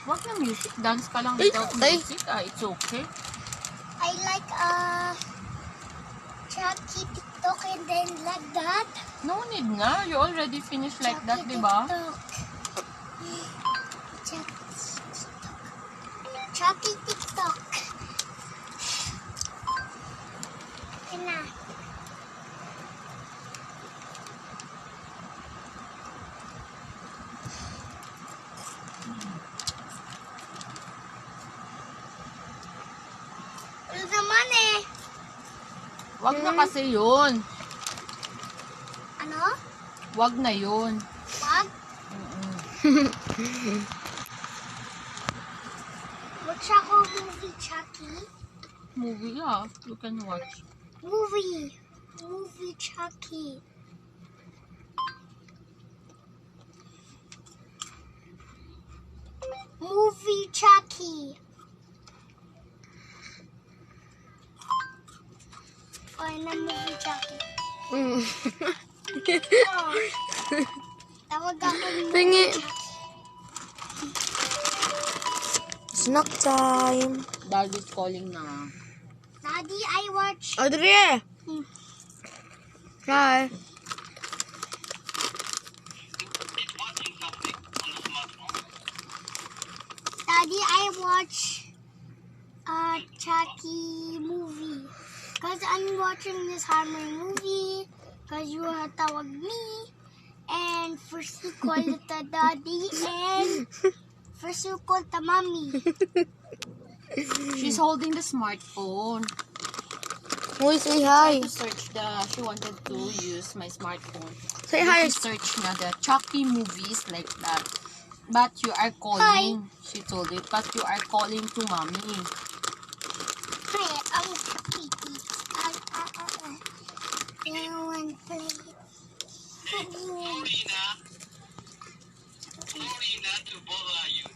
Wag na music. Dance ka lang It's without okay. music. It's okay. I like Chucky TikTok and then like that. No need na. You already finished like that, Chucky di ba? TikTok. Chucky TikTok. Yan na. Ano naman eh? Wag na kasi yun. Ano? Wag na yun. Wag? Watch ako movie, Chucky. Movie, yeah. You can watch. Movie. Movie, Chucky. Movie, Chucky. Ay, na movie, Chucky. Mm. Oh. Tawag ako ng Tingi. movie, Chucky. Snack time. Daddy's calling na. Daddy, I watch. Audrey! Hi. Daddy, I watch Chucky movie. Cause I'm watching this Hammer movie. Cause you tawag me. And first you call it the daddy. And first you call the mommy. She's holding the smartphone. Uy, say Try hi. to search she wanted to use my smartphone. Say hi. She search na the Chucky movies like that. But you are calling, she told it, but you are calling to mommy. Hey, I'm Chucky. I want to play. Sorry not to bother you.